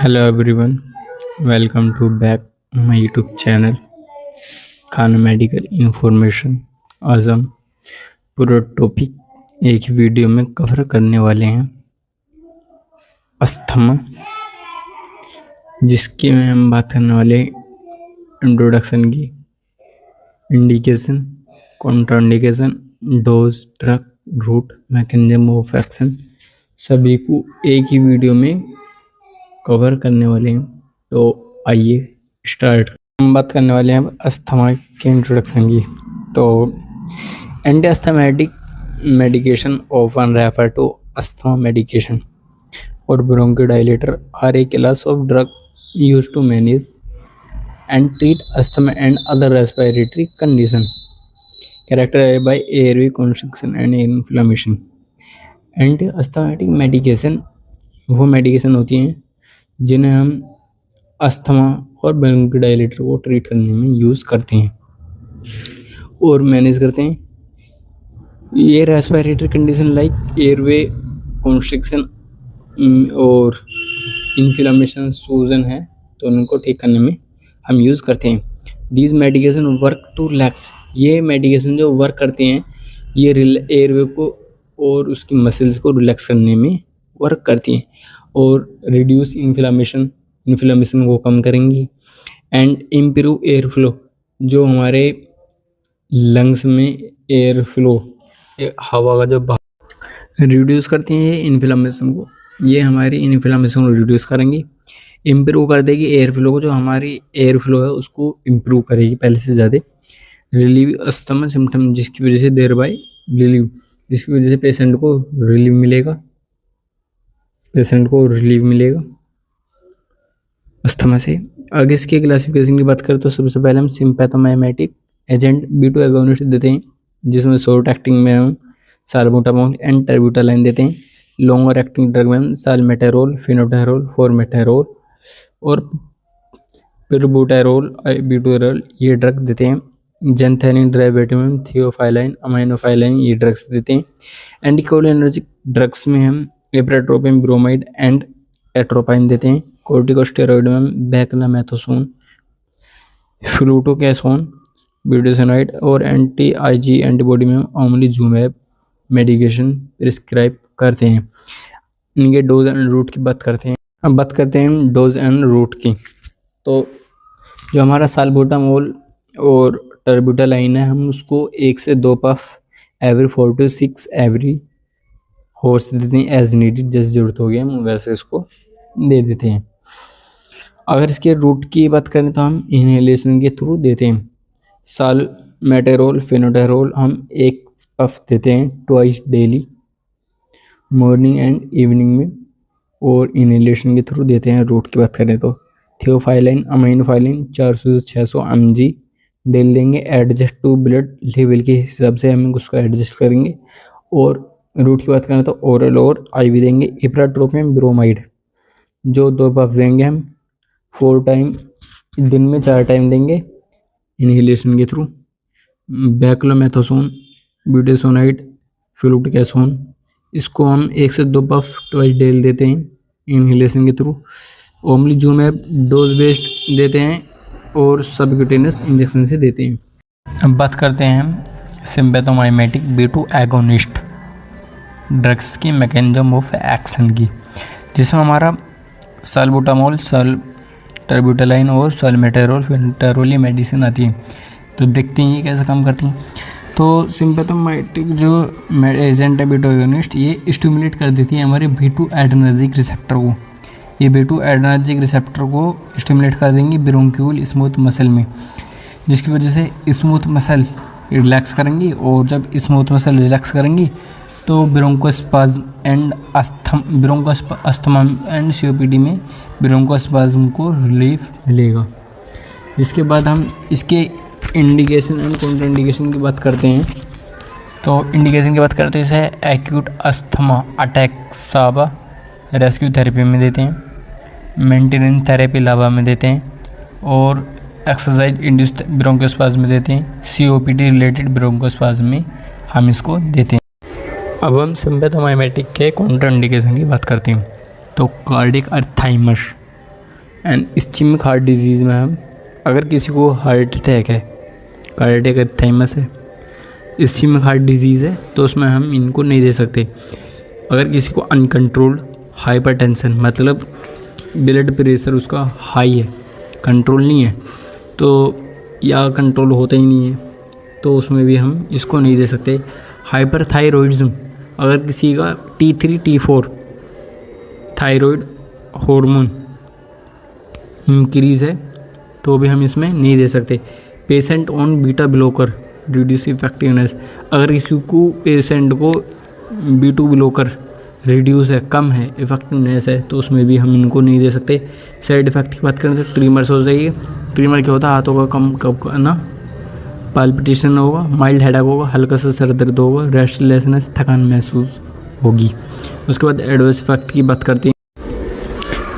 Hello everyone, welcome to back my YouTube channel Khan medical information. आज हम पूरा topic एक ही वीडियो में कवर करने वाले हैं, अस्थमा, जिसकी में हम बात करने वाले इंट्रोडक्शन की, indication, contraindication, dose, drug, route, mechanism of action, सभी को एक ही वीडियो में कवर करने वाले हैं। तो आइए स्टार्ट। हम बात करने वाले हैं अस्थमा के इंट्रोडक्शन की। तो anti asthmatic medication often refer to asthma medication और bronchodilator are a class of drug used to manage and treat asthma and other respiratory condition characterized by airway construction and inflammation. Anti asthmatic medication वो medication होती हैं जिन्हें हम asthma और bronchodilator को treat करने में यूज़ करते हैं और मैनेज करते हैं। ये respiratory condition like airway constriction और इन्फ्लेमेशन, सूजन है, तो उनको ठीक करने में हम यूज़ करते हैं। These medication work to relax, ये मेडिकेशन जो वर्क करती हैं ये एयरवे को और उसकी मसल्स को रिलैक्स करने में वर्क करती हैं और रिड्यूस इन्फ्लेमेशन को कम करेंगी एंड इम्प्रूव एयर फ्लो, जो हमारे लंग्स में एयर फ्लो, हवा का जो रिड्यूस करती हैं ये इन्फ्लेमेशन को, ये हमारी इन्फ्लेमेशन को रिड्यूस करेंगी, इम्प्रूव कर देगी एयर फ्लो को, जो हमारी एयर फ्लो है उसको इम्प्रूव करेगी पहले से ज़्यादा। रिलीव अस्थमा सिम्टम, जिसकी वजह से देर बाय रिलीव, जिसकी वजह से पेशेंट को रिलीव मिलेगा अस्थमा से। आगे इसके क्लासिफिकेशन की बात करें तो सबसे पहले हम सिम्पैथोमाइमेटिक एजेंट B2 एगोनिस्ट देते हैं, जिसमें शॉर्ट एक्टिंग में हम साल्बुटामोल एंड टर्ब्यूटालाइन देते हैं। लॉन्गर एक्टिंग ड्रग में हम साल्मेटेरोल, फिनोटेरोल, फॉर्मेटेरोल और पिरबुटेरोल, बिटूरेल ये ड्रग देते हैं। जेंथेनिन डेरिवेटिव में थियोफाइलाइन, अमाइनोफाइलाइन ये ड्रग्स देते हैं। एंटीकोलिनर्जिक ड्रग्स में हम एप्राट्रोपिन, ब्रोमाइड एंड एट्रोपाइन देते हैं। कोर्टिकोस्टेरॉइड में हम बेक्लामेथोसोन, फ्लूटोकैसोन, ब्यूटेसोनाइड और एंटी आईजी एंटीबॉडी में हम ओमलीजुमैब मेडिकेशन प्रिस्क्राइब करते हैं। इनके डोज एंड रूट की बात करते हैं। अब बात करते हैं डोज एंड रूट की। तो जो हमारा साल्बुटामोल और टर्ब्यूटालाइन है, हम उसको 1 से 2 puff every 4 to 6 every horse देते हैं, एज नीडेड, जैसे जरूरत होगी हम वैसे इसको दे देते हैं। अगर इसके रूट की बात करें तो हम इनहेलेशन के थ्रू देते हैं। साल्मेटेरोल, फिनोटेरोल हम 1 पफ देते हैं twice daily, morning and evening में, और इनहेलेशन के थ्रू देते हैं। रूट की बात करें तो थियोफाइलाइन, अमाइनोफाइलाइन 400 से 600 mg डेली देंगे, एडजस्ट टू ब्लड लेवल के हिसाब से हम उसको एडजस्ट करेंगे। और रूट की बात करें तो ओरल और आईवी देंगे। इप्राट्रोपिन, ब्रोमाइड जो 2 पफ देंगे हम 4 टाइम, दिन में 4 टाइम देंगे इनहेलेशन के थ्रू। बेक्लामेथोसोन, ब्यूटेसोनाइड, फ्लूटोकैसोन, इसको हम 1 से 2 पफ ट्वाइस डेली देते हैं इनहेलेशन के थ्रू। ओमलीजुमैब डोज बेस्ड देते हैं और सबक्यूटेनियस इंजेक्शन से देते हैं। अब बात करते हैं हम सिम्पैथोमाइमेटिक B2 एगोनिस्ट ड्रग्स की मैकेनिज्म ऑफ एक्शन की, जिसमें हमारा साल्बुटामोल, टर्ब्यूटालाइन और साल्मेटेरोल, फिनोटेरोल ये मेडिसिन आती है। तो देखते हैं ये कैसे काम करती हैं। तो सिम्पैथोमाइमेटिक जो एजेंट है B2 एगोनिस्ट, ये स्टिमुलेट कर देती है हमारे B2 एड्रेनर्जिक रिसेप्टर को। ये B2 एड्रेनर्जिक रिसेप्टर को स्टिमुलेट कर देंगे ब्रोंक्यूल स्मूथ मसल में, जिसकी वजह से स्मूथ मसल रिलैक्स करेंगी, और जब स्मूथ मसल रिलैक्स करेंगी तो bronchospasm and asthma and COPD में ब्रोंकोस्पाज्म को रिलीफ मिलेगा। जिसके बाद हम इसके इंडिकेशन एंड कॉन्ट्राइंडिकेशन की बात करते हैं। तो इंडिकेशन की बात करते हैं, जैसे एक्यूट अस्थमा अटैक साबा रेस्क्यू थेरेपी में देते हैं, मेंटेनेंस थेरेपी लावा में देते हैं, और एक्सरसाइज इंड्यूस्ड ब्रोंकोस्पाज्म में देते हैं। COPD रिलेटेड ब्रोंकोस्पाज्म में हम इसको देते हैं। अब हम सिम्पैथोमाइमेटिक के कॉन्ट्राइंडिकेशन की बात करते हैं। तो cardiac arrhythmias and ischemic heart disease में हम अगर किसी को हार्ट अटैक है, कार्डियक अरिथमिया है, इस्कीमिक हार्ट डिजीज़ है, तो उसमें हम इनको नहीं दे सकते। अगर किसी को अनकंट्रोल्ड हाइपरटेंशन मतलब ब्लड प्रेशर उसका हाई है, कंट्रोल नहीं है, तो या कंट्रोल होता ही नहीं है, तो उसमें भी हम इसको नहीं दे सकते। हाइपरथायरॉइडिज्म, अगर किसी का T3 T4 thyroid hormone increase है तो भी हम इसमें नहीं दे सकते। Patient on beta blocker reduce effectiveness, अगर किसी को पेशेंट को B2 ब्लॉकर रिड्यूस है, कम है, इफेक्टिवनेस है, तो उसमें भी हम इनको नहीं दे सकते। साइड इफेक्ट की बात करें तो ट्रीमर्स हो जाएगी। ट्रीमर क्या होता है, हाथों का कम करना, पाल्पिटेशन होगा, माइल्ड हेडेक होगा, हल्का सा सर दर्द होगा, रेस्टलेसनेस, थकान महसूस होगी। उसके बाद एडवर्स इफेक्ट की बात करते हैं।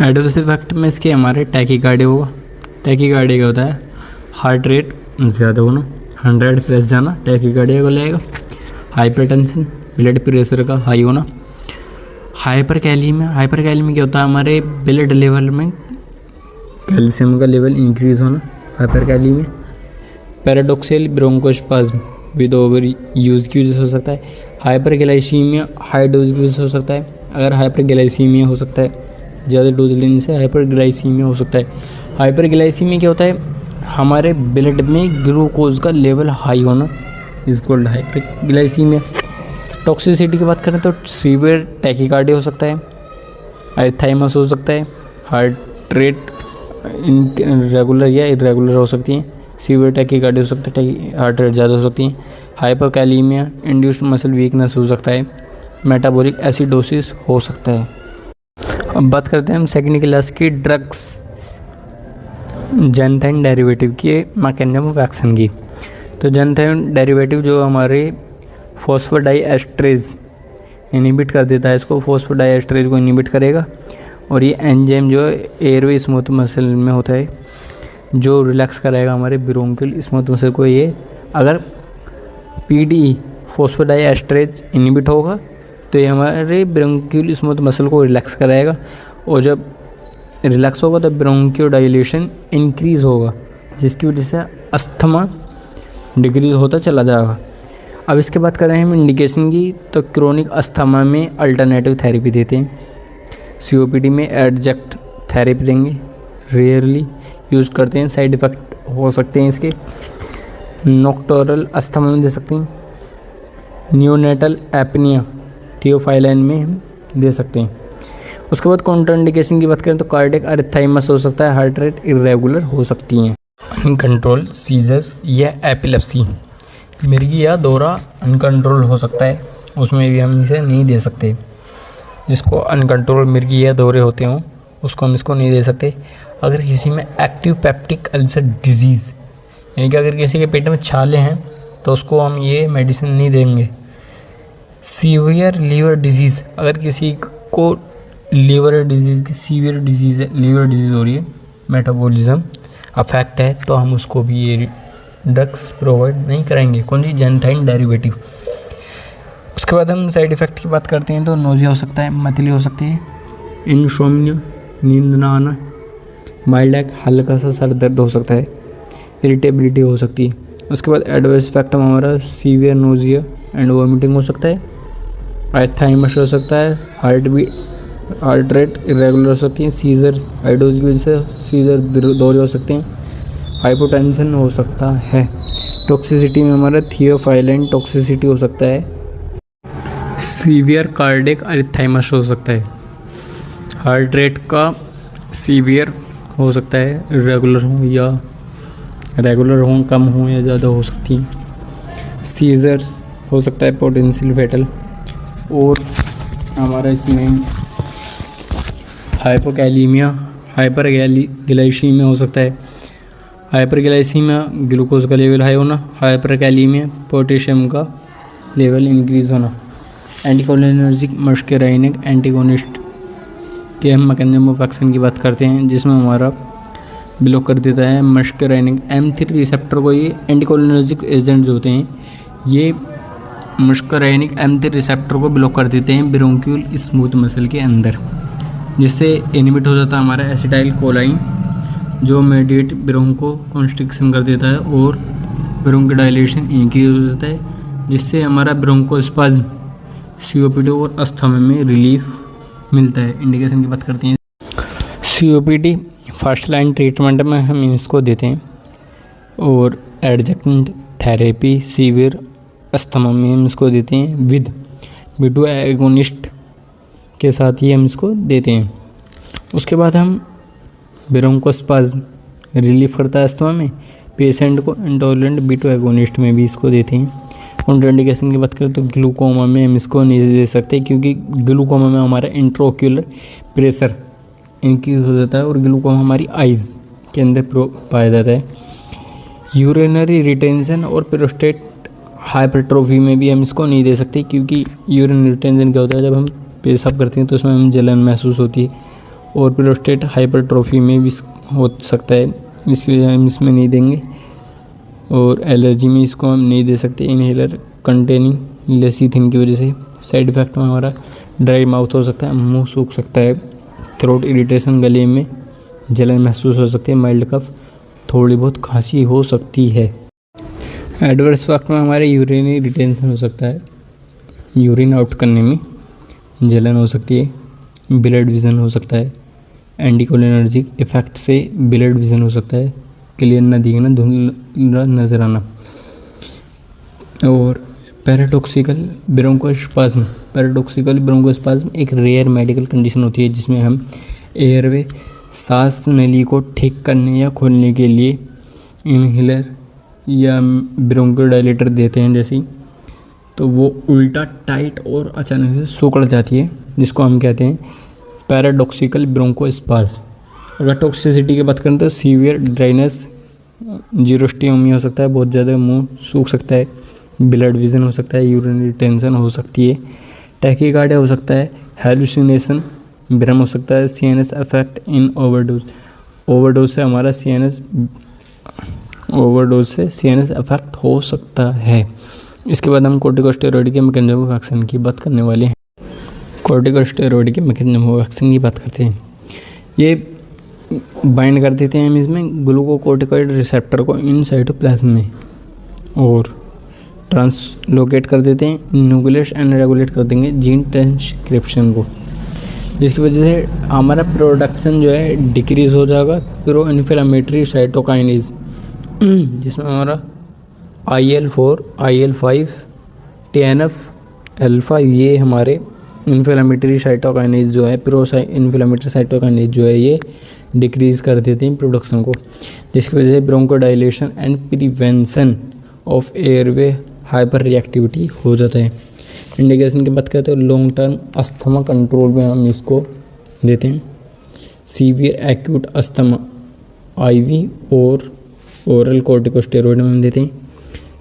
एडवर्स इफेक्ट में इसके हमारे टैकीकार्डिया होगा। टैकीकार्डिया क्या होता है, हार्ट रेट ज़्यादा होना, 100 प्लस जाना टैकीकार्डिया को लाएगा। हाइपरटेंशन, ब्लड प्रेशर का हाई होना। हाइपरकैलिमिया, हाइपरकैलिमिया क्या होता है, हमारे ब्लड लेवल में कैल्शियम का लेवल इंक्रीज होना, hyperkalemia. Paradoxical bronchospasm with over use की वजह से हो सकता है। हाइपरग्लाइसीमिया हाई डोज की वजह से हो सकता है। अगर हाइपरग्लाइसीमिया हो सकता है, ज़्यादा डोज लेने से हाइपरग्लाइसीमिया हो सकता है। हाइपरग्लाइसीमिया क्या होता है, हमारे ब्लड में ग्लूकोज का लेवल हाई होना, इज कॉल्ड हाइपरग्लाइसीमिया। टॉक्सिसिटी की बात करें तो सीवियर टैकीकार्डिया हो सकता है, अरिथमिया हो सकता है, हार्ट रेट रेगुलर या इरेगुलर हो सकती है, सीवियर टैकीकार्डिया हो सकता है, हार्ट रेट ज़्यादा हो सकती है, हाइपरकैलिमिया, इंड्यूस्ड मसल वीकनेस हो सकता है, मेटाबॉलिक एसिडोसिस हो सकता है। अब बात करते हैं हम सेकेंड क्लास की ड्रग्स जेनथाइन डेरिवेटिव के मैकेनिज्म ऑफ एक्शन की। तो जेनथाइन डेरिवेटिव जो हमारे फॉस्फोडाइएस्ट्रेज इनहिबिट कर देता है, इसको फॉस्फोडाइएस्ट्रेज को इनहिबिट करेगा, और ये एंजाइम जो एयरवे स्मूथ मसल में होता है जो रिलैक्स कराएगा हमारे ब्रोंकियल स्मूथ मसल को। ये अगर PDE फॉस्फोडाइएस्ट्रेज इनहिबिट होगा तो ये हमारे ब्रोंकियल स्मूथ मसल को रिलैक्स कराएगा, और जब रिलैक्स होगा तो ब्रोंकियोडाइलेशन इंक्रीज होगा, जिसकी वजह से अस्थमा डिक्रीज होता चला जाएगा। अब इसके बाद करें हम इंडिकेशन की, तो क्रोनिक अस्थमा में अल्टरनेटिव थेरेपी देते हैं, COPD में एडजक्ट थेरेपी देंगे, रेयरली यूज़ करते हैं, साइड इफ़ेक्ट हो सकते हैं इसके। नॉक्टोरल अस्थमा में दे सकते हैं, न्यूनेटल एपनिया थियोफाइलिन में हम दे सकते हैं। उसके बाद कॉन्ट्राइंडिकेशन की बात करें तो कार्डियक अरिथमिया हो सकता है, हार्ट रेट इरेगुलर हो सकती हैं, अनकंट्रोल सीजर्स या एपिलेप्सी, मिर्गी या दौरा अनकंट्रोल हो सकता है, उसमें भी हम इसे नहीं दे सकते। जिसको अनकंट्रोल मिर्गी या दौरे होते हों उसको हम इसको नहीं दे सकते। अगर किसी में एक्टिव पेप्टिक अल्सर डिजीज़, यानी कि अगर किसी के पेट में छाले हैं तो उसको हम ये मेडिसिन नहीं देंगे। सीवियर लीवर डिजीज़, अगर किसी को लीवर डिजीज़ की सीवियर डिजीज़ है, लीवर डिजीज़ हो रही है, मेटाबॉलिज्म अफेक्ट है, तो हम उसको भी ये ड्रग्स प्रोवाइड नहीं करेंगे। कौन सी, जेनथाइन डेरिवेटिव। उसके बाद हम साइड इफ़ेक्ट की बात करते हैं तो नोजिया हो सकता है, मतली हो सकती है, इंसोम्निया नींद ना आना, माइल्ड एक हल्का सा सर दर्द हो सकता है, इरिटेबिलिटी हो सकती है। उसके बाद एडवर्स इफेक्ट में हमारा सीवियर नोजिया एंड वोमिटिंग हो सकता है, अरिथमिया हो सकता है, हार्ट रेट इरेगुलर हो सकती है, सीजर हाई डोज की वजह से सीजर दौरे हो सकते हैं, हाइपोटेंशन हो सकता है। टॉक्सिसिटी में हमारा थियोफाइलिन टॉक्सिसिटी हो सकता है, सीवियर कार्डियक अरिथमिया हो सकता है, हार्ट रेट का सीवियर हो सकता है, रेगुलर हो या रेगुलर हो, कम हो या ज़्यादा हो सकती है, सीजर्स हो सकता है, पोटेंशियल फेटल। और हमारा इसमें हाइपोकैलीमिया हाइपरग्लाइसीमिया हो सकता है, हाइपरग्लाइसीमिया ग्लूकोज का लेवल हाई होना, हाइपरकैलीमिया पोटेशियम का लेवल इंक्रीज होना। एंटीकोलिनर्जिक मस्कराइनिक एंटीगोनिस्ट के हम मैकेनिज्म ऑफ एक्शन की बात करते हैं, जिसमें हमारा ब्लॉक कर देता है मस्कराइनिक M3 रिसेप्टर को। ये एंटीकोलिनर्जिक एजेंट्स होते हैं, ये मस्कराइनिक M3 रिसेप्टर को ब्लॉक कर देते हैं ब्रोंकियल स्मूथ मसल के अंदर। जिससे इनहिबिट हो जाता है हमारा एसिटाइल कोलाइन, जो मेडिएट ब्रोंको कॉन्स्ट्रिक्शन कर देता है और ब्रोंकोडाइलेशन इंक्रीज हो जाता है, जिससे हमारा ब्रोंकोस्पाज्म, सीओपीडी और अस्थमा में रिलीफ मिलता है। इंडिकेशन की बात करते हैं। सीओपीडी फर्स्ट लाइन ट्रीटमेंट में हम इसको देते हैं और एडजक्टेंट थेरेपी सीवियर अस्थमा में हम इसको देते हैं विद बीटा एगोनिस्ट के साथ ही हम इसको देते हैं। उसके बाद हम ब्रोंकोस्पाज्म रिलीफ करता है अस्थमा में, पेशेंट को इंटॉलरेंट बीटा एगोनिस्ट में भी इसको देते हैं। कॉन्ट्राइंडिकेशन की बात करें तो ग्लूकोमा में हम इसको नहीं दे सकते, क्योंकि ग्लूकोमा में हमारा इंट्राओक्यूलर प्रेशर इंक्रीज हो जाता है और ग्लूकोमा हमारी आइज़ के अंदर पाया जाता है। यूरिनरी रिटेंशन और प्रोस्टेट हाइपरट्रोफी में भी हम इसको नहीं दे सकते, क्योंकि यूरिनरी रिटेंशन क्या होता है, जब हम पेशाब करते हैं तो उसमें हम जलन महसूस होती है, और प्रोस्टेट हाइपरट्रोफी में भी हो सकता है, इसलिए हम इसमें नहीं देंगे। और एलर्जी में इसको हम नहीं दे सकते इनहेलर कंटेनिंग लेसीथिन की वजह से। साइड इफेक्ट में हमारा ड्राई माउथ हो सकता है, मुंह सूख सकता है, थ्रोट इरिटेशन, गले में जलन महसूस हो सकती है, माइल्ड कफ, थोड़ी बहुत खांसी हो सकती है। एडवर्स इफेक्ट में हमारे यूरिनरी रिटेंशन हो सकता है, यूरिन आउट करने में जलन हो सकती है, ब्लड विजन हो सकता है, एंटीकोलिनर्जिक इफेक्ट से ब्लड विजन हो सकता है, क्लियर न दिखना, धुंधला नजर आना। और पैराडॉक्सिकल ब्रोंकोस्पाज्म एक रेयर मेडिकल कंडीशन होती है, जिसमें हम एयरवे सांस नली को ठीक करने या खोलने के लिए इनहेलर या ब्रोंकोडाइलेटर देते हैं जैसे, तो वो उल्टा टाइट और अचानक से सिकुड़ जाती है, जिसको हम कहते हैं पैराडॉक्सिकल ब्रोंकोस्पाज्म। अगर टॉक्सिसिटी की बात करें तो सीवियर ड्राइनेस, जीरोस्टोमी हो सकता है, बहुत ज़्यादा मुंह सूख सकता है, ब्लड विजन हो सकता है, यूरिनरी टेंशन हो सकती है, टैकीकार्डिया हो सकता है, हेलुसिनेशन, भ्रम हो सकता है, सीएनएस इफेक्ट इन ओवरडोज से हमारा सीएनएस इफेक्ट हो सकता है। इसके बाद हम कॉर्टिकोस्टेरॉइड के मैकेनिज्म ऑफ एक्शन की बात करने वाले हैं। कॉर्टिकोस्टेरॉइड के मैकेनिज्म ऑफ एक्शन की बात करते हैं। ये बाइंड कर देते हैं हम इसमें ग्लूकोकॉर्टिकॉइड रिसेप्टर को इन साइटोप्लाज्म में, और ट्रांसलोकेट कर देते हैं, न्यूक्लियस एंड रेगुलेट कर देंगे जीन ट्रांसक्रिप्शन को, जिसकी वजह से हमारा प्रोडक्शन जो है डिक्रीज हो जाएगा प्रो इन्फ्लेमेटरी साइटोकाइनेज, जिसमें हमारा IL-4, IL-5, TNF अल्फा, ये हमारे इन्फ्लेमेटरी साइटोकाइनेज जो है, प्रो इन्फ्लेमेटरी साइटोकाइनेज जो है, ये डिक्रीज कर देते हैं प्रोडक्शन को, जिसकी वजह से ब्रोंकोडाइलेशन and prevention of airway hyper reactivity हो जाता है। इंडिकेशन की बात करते हैं तो लॉन्ग टर्म अस्थमा कंट्रोल में हम इसको देते हैं। सीवियर एक्यूट अस्थमा IV और ओरल कॉर्टिकोस्टेरॉइड में हम देते हैं।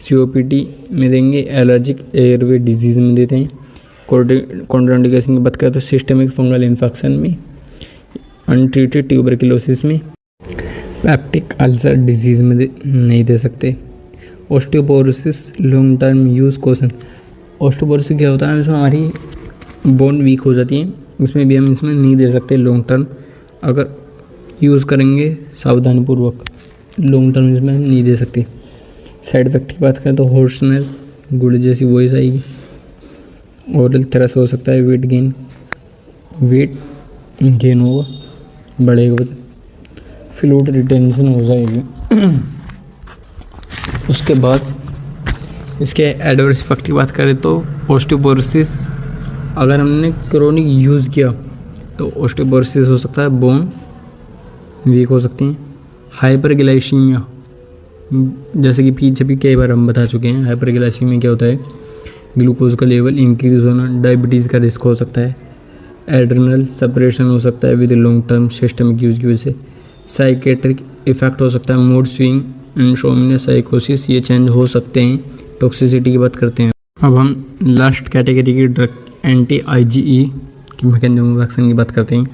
COPD में देंगे, एलर्जिक एयरवे डिजीज़ में देते हैं। कॉन्ट्राइंडिकेशन की बात करें तो सिस्टमिक फंगल इन्फेक्शन में, अनट्रीटेड ट्यूबरकुलोसिस में, पेप्टिक अल्सर डिजीज़ में नहीं दे सकते। Osteoporosis long term use caution. Osteoporosis क्या होता है, इसमें हमारी बोन वीक हो जाती है, इसमें भी हम इसमें नहीं दे सकते लॉन्ग टर्म, अगर यूज़ करेंगे सावधानीपूर्वक, लॉन्ग टर्म इसमें नहीं दे सकते। साइड इफेक्ट की बात करें तो होर्सनेस, गुड़ जैसी वॉइस आएगी, ओरल थ्रस हो सकता है, वेट गेन होगा, बढ़ेगा, फ्लूइड रिटेंशन हो जाएगी। उसके बाद इसके एडवर्स इफेक्ट की बात करें तो ऑस्टियोपोरोसिस, अगर हमने क्रोनिक यूज़ किया तो ऑस्टियोपोरोसिस हो सकता है, बोन वीक हो सकती हैं। हाइपरग्लाइसीमिया, जैसे कि पीछे भी कई बार हम बता चुके हैं, हाइपरग्लाइसीमिया क्या होता है, ग्लूकोज का लेवल इंक्रीज होना, डायबिटीज़ का रिस्क हो सकता है, एड्रेनल सेपरेशन हो सकता है with long term systemic use की वजह से, साइकेट्रिक इफेक्ट हो सकता है, मूड स्विंग, इंसोम्निया, साइकोसिस, ये चेंज हो सकते हैं। टॉक्सिसिटी की बात करते हैं। अब हम लास्ट कैटेगरी की ड्रग anti-IgE की मैकेनिज्म ऑफ एक्शन की बात करते हैं,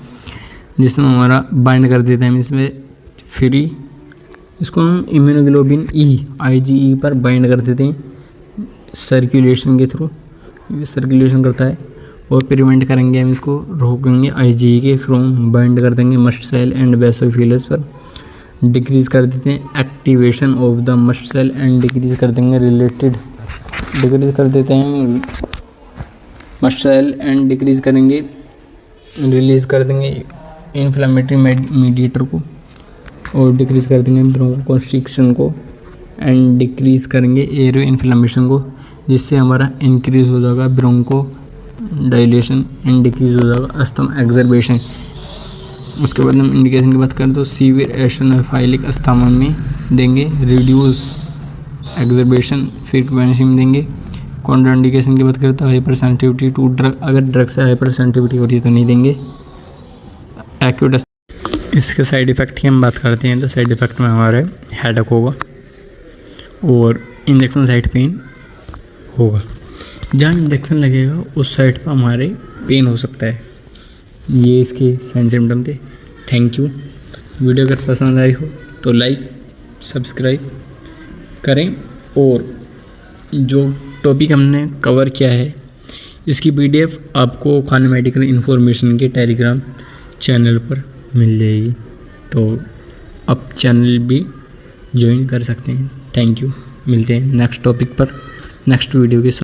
जिसमें हमारा बाइंड कर देते हैं इसमें फ्री, इसको हम इम्यूनोग्लोबिन E IgE पर बाइंड कर देते हैं सर्कुलेशन के थ्रू, ये सर्कुलेशन करता है और प्रिवेंट करेंगे, हम इसको रोकेंगे आईजी के फ्रॉम बाइंड कर देंगे मस्ट सेल एंड बेसोफिलस पर। डिक्रीज कर देते हैं activation of the mast cell and decrease कर देंगे रिलेटेड, डिक्रीज कर देते हैं मस्ट सेल एंड डिक्रीज करेंगे, रिलीज कर देंगे इन्फ्लेमेटरी मीडिएटर को, और डिक्रीज कर देंगे ब्रोंकोकंस्ट्रिक्शन को एंड डिक्रीज करेंगे एयरवे इन्फ्लेमेशन को, जिससे हमारा इंक्रीज हो जाएगा ब्रोंको डायलेशन एंड डिक्रीज हो जाएगा अस्थमा एक्सर्बेशन। उसके बाद हम इंडिकेशन की बात करें तो सीवियर एशनोफाइलिक अस्थमा में देंगे रिड्यूस एक्सर्बेशन फ्रीक्वेंसी में देंगे। कॉन्ट्रा इंडिकेशन की बात करें तो हाइपर सेंसिटिविटी टू ड्रग, अगर ड्रग से हाइपर सेंसिटिविटी हो रही है तो नहीं देंगे। एक्यूट इसके साइड इफ़ेक्ट की हम बात करते हैं तो साइड इफ़ेक्ट में हमारे हेडेक होगा और इंजेक्शन साइट पेन होगा। जहाँ इंजेक्शन लगेगा उस साइड पर हमारे पेन हो सकता है। ये इसके साइन सिम्टम थे। Thank you. वीडियो अगर पसंद आई हो तो लाइक सब्सक्राइब करें, और जो टॉपिक हमने कवर किया है इसकी PDF आपको खान मेडिकल इन्फॉर्मेशन के टेलीग्राम चैनल पर मिल जाएगी, तो आप चैनल भी ज्वाइन कर सकते हैं। Thank you. मिलते हैं नेक्स्ट टॉपिक पर नेक्स्ट वीडियो के साथ।